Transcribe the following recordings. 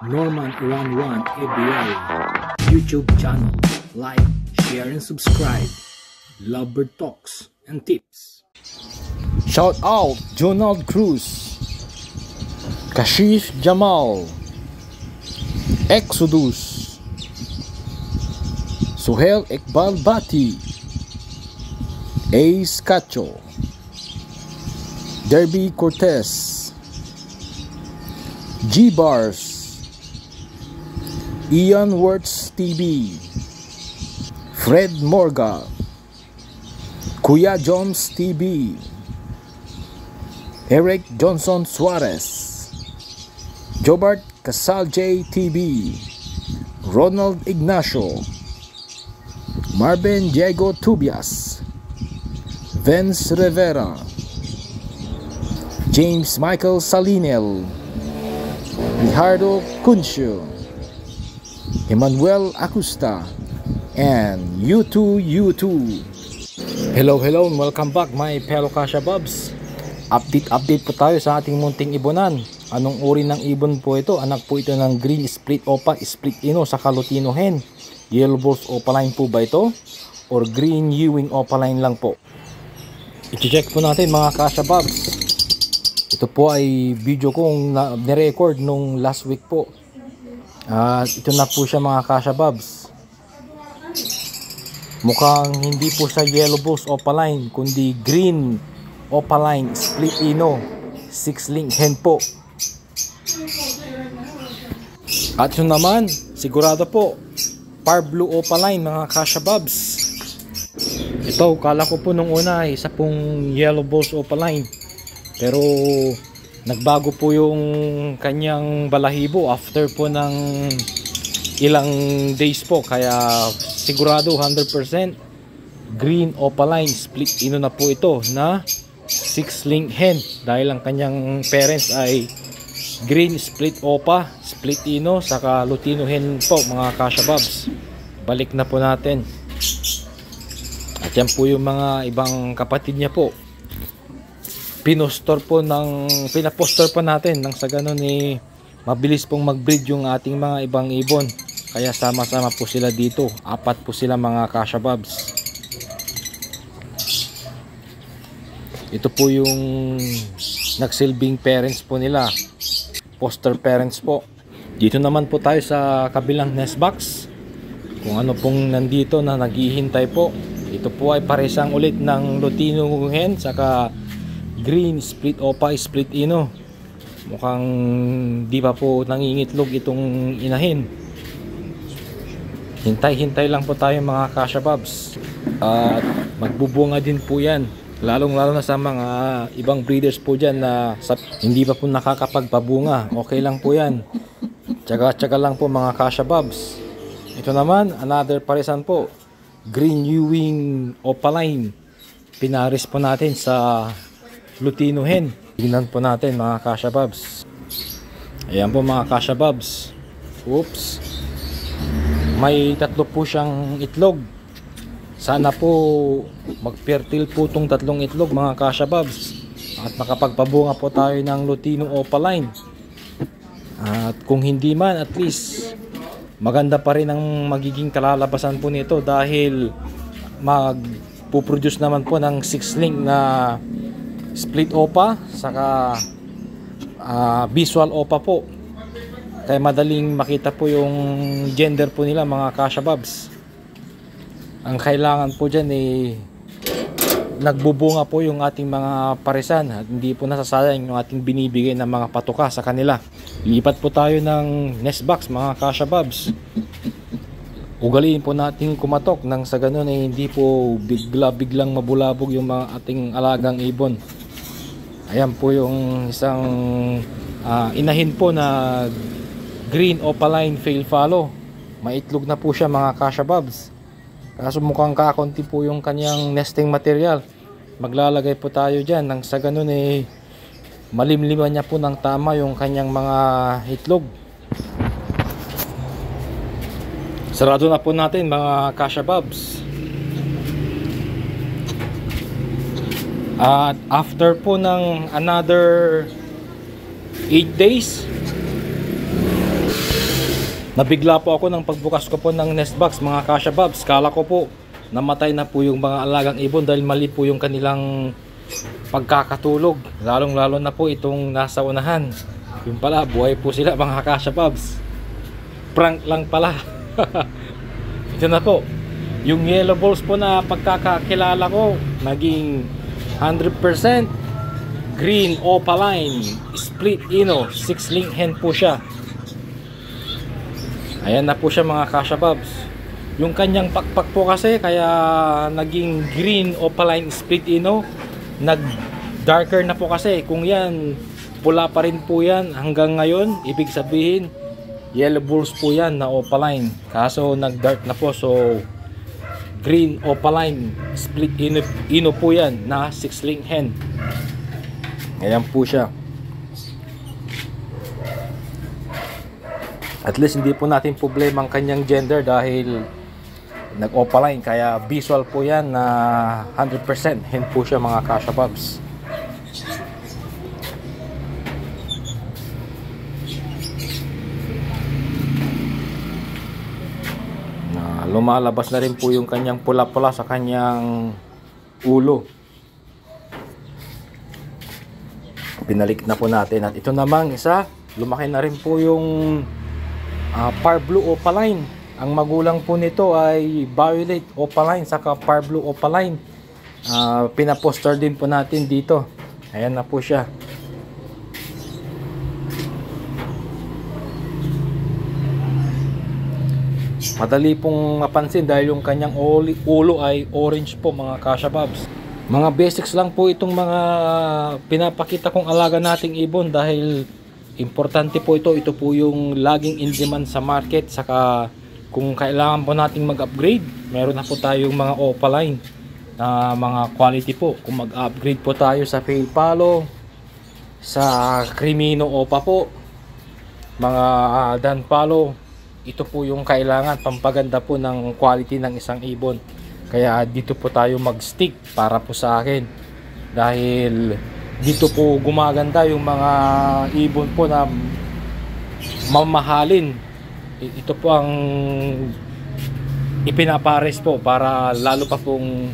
Norman11 ABL YouTube channel. Like, share, and subscribe. Lovebird talks and tips. Shout out Jonald Cruz, Kashif Jamal, Exodus, Suhel Iqbal Bati, Ace Cacho, Derby Cortez, G-Bars, Ian Wirtz TV, Fred Morga, Kuya Joms TV, Eric Johnson Suarez, Jobart Casal J TV, Ronald Ignacio, Marvin Diego Tubias, Vince Rivera, James Michael Salinel, Ricardo Cuncio, Emmanuel Acosta, and U2. Hello and welcome back my fellow Kasha Bobs. Update po tayo sa ating munting ibonan. Anong uri ng ibon po ito? Anak po ito ng green split opa, split ino sa Lutino hen. Yellow balls opaline po ba ito? Or green Ewing opaline lang po? I-check po natin mga Kasha Bobs. Ito po ay video kong na-record nung last week po. Ito na po siya mga Kasha Bobs. Mukhang hindi po siya yellow balls opaline, kundi green opaline split ino 6-link hen po. At yun naman, sigurado po par blue opaline mga Kasha Bobs. Ito, kala ko po nung una ay isa pong yellow balls opaline, pero nagbago po yung kanyang balahibo after po ng ilang days po, kaya sigurado 100% green opaline split ino na po ito na 6-link hen, dahil ang kanyang parents ay green split opa, split ino saka Lutino hen po mga Kasha Bobs. Balik na po natin. At yan po yung mga ibang kapatid niya po. Pinapostor po natin nang sa ganun mabilis pong mag-breed yung ating mga ibang ibon. Kaya sama-sama po sila dito. 4 po sila mga Kasha Bobs. Ito po yung nagsilbing parents po nila. Poster parents po. Dito naman po tayo sa kabilang nest box. Kung ano pong nandito na naghihintay po. Ito po ay paresang ulit ng Lutino hen saka green split opa split ino. Mukhang di pa po nangingitlog itong inahin. Hintay lang po tayo mga Kasha Bobs. At magbubunga din po yan, lalo na sa mga ibang breeders po dyan na hindi pa po nakakapagpabunga. Okay lang po yan, tsaga lang po mga Kasha Bobs. Ito naman, another paresan po, green Ewing opaline. Pinaris po natin sa Lutino hen. Tingnan po natin mga Kasha Bobs. Ayan po mga Kasha Bobs. Oops. May 3 po siyang itlog. Sana po mag-fertile po itong 3 itlog mga Kasha Bobs. At makapagpabunga po tayo ng Lutino opaline. At kung hindi man, at least maganda pa rin ang magiging kalalabasan po nito, dahil magpuproduce naman po ng 6-link na split opa saka visual opa po, kaya madaling makita po yung gender po nila mga Kasha Bobs. Ang kailangan po dyan nagbubunga po yung ating mga paresan at hindi po nasasayang yung ating binibigay ng mga patuka sa kanila. Lipat po tayo ng nest box mga Kasha Bobs. Ugaliin po natin kumatok nang sa ganun hindi po biglang mabulabog yung mga ating alagang ibon. Ayan po yung isang inahin po na green opaline fail follow. Maitlog na po siya mga Kasha Bobs. Kaso mukhang kakunti po yung kanyang nesting material. Maglalagay po tayo dyan nang sa ganun malimliman niya po ng tama yung kanyang mga itlog. Sarado na po natin mga Kasha Bobs. At after po ng another 8 days, Nabigla po ako ng pagbukas ko po ng nest box mga Kasha Bobs. Kala ko po namatay na po yung mga alagang ibon dahil mali po yung kanilang pagkakatulog. Lalong lalo na po itong nasa unahan. Yung pala buhay po sila mga Kasha Bobs. Prank lang pala. Ito na po. Yung yellow balls po na pagkakakilala ko naging 100% green opaline split ino 6-link hen po siya. Ayan na po siya mga Kasha Bobs. Yung kanyang pakpak po kasi kaya naging green opaline split ino, nag darker na po kasi. Kung yan pula pa rin po yan hanggang ngayon, ibig sabihin yellow balls po yan na opaline. Kaso nag dark na po, so green opaline split ino po yan na 6-link hen. Ayan po siya. At least hindi po natin problema ang kanyang gender dahil nag-opaline, kaya visual po yan na 100% hen po siya mga Kasha Bobs. Lumalabas na rin po yung kanyang pula-pula sa kanyang ulo. Pinalik na po natin. At ito namang isa, lumaki na rin po yung Par Blue Opaline. Ang magulang po nito ay Violet Opaline saka Par Blue Opaline. Pinaposter din po natin dito. Ayan na po siya. Madali pong mapansin dahil yung kanyang ulo ay orange po mga Kasha Bobs. Mga basics lang po itong mga pinapakita kong alaga nating ibon dahil importante po ito. Ito po yung laging in demand sa market. Saka kung kailangan po nating mag-upgrade, meron na po tayong mga opaline na mga quality po. Kung mag-upgrade po tayo sa Pale Palo, sa Crimino Opa po, mga Dan Palo, ito po yung kailangan pampaganda po ng quality ng isang ibon. Kaya dito po tayo mag-stick para po sa akin. Dahil dito po gumaganda yung mga ibon po na mamahalin. Ito po ang ipinapares po para lalo pa pong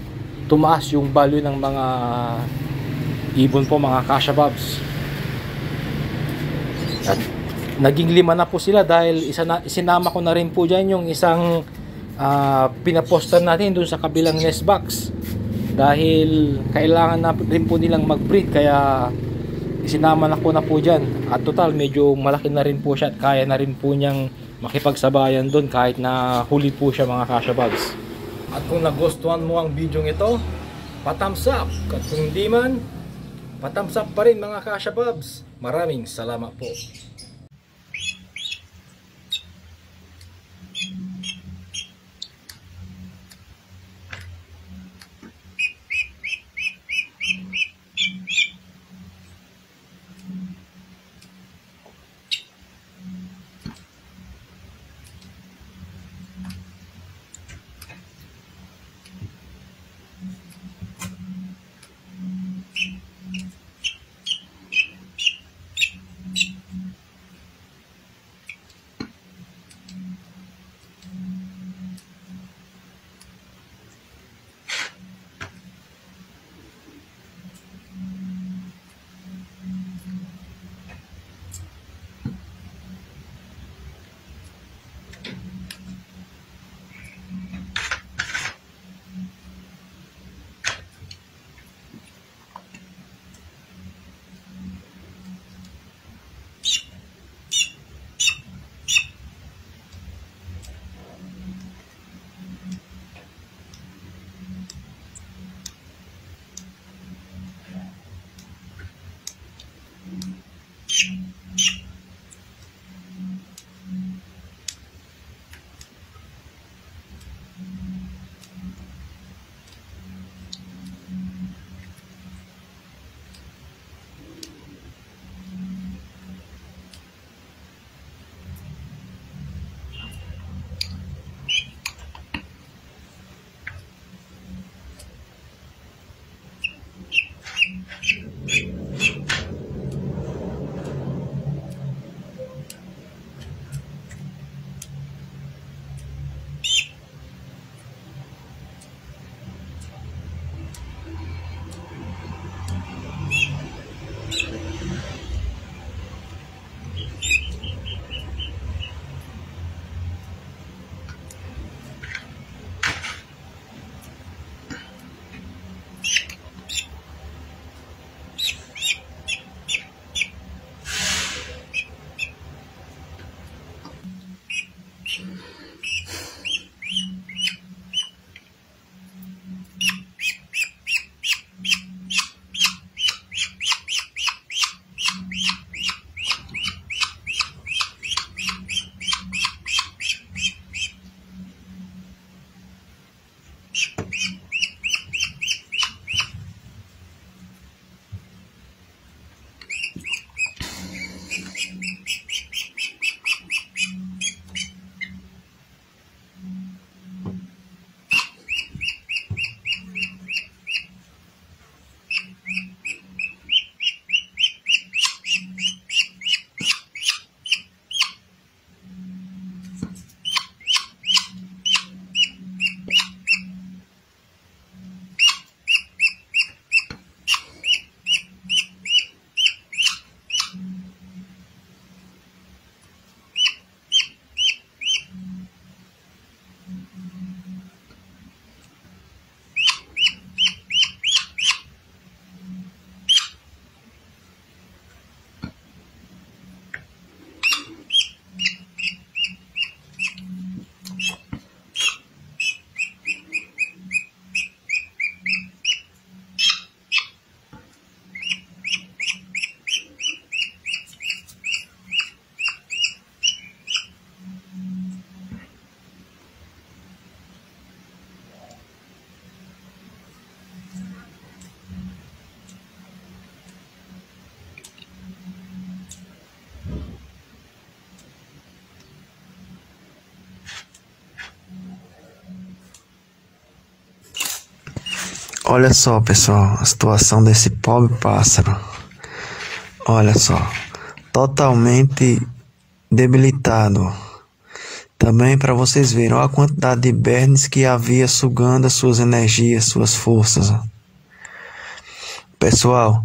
tumaas yung value ng mga ibon po mga Kasha Bobs. At naging 5 na po sila dahil isinama ko na rin po dyan yung isang pinaposter natin dun sa kabilang nest box. Dahil kailangan na rin po nilang mag-breed kaya isinama na ko na po dyan. At total medyo malaki na rin po siya at kaya na rin po niyang makipagsabayan dun kahit na huli po siya mga Kasha Bobs. At kung nagustuhan mo ang video ito, pa-thumbs up. At kung hindi man, pa-thumbs up pa rin mga Kasha Bobs. Maraming salamat po. Olha só, pessoal, a situação desse pobre pássaro. Olha só, totalmente debilitado. Também para vocês verem, olha a quantidade de bernes que havia sugando as suas energias, suas forças. Pessoal,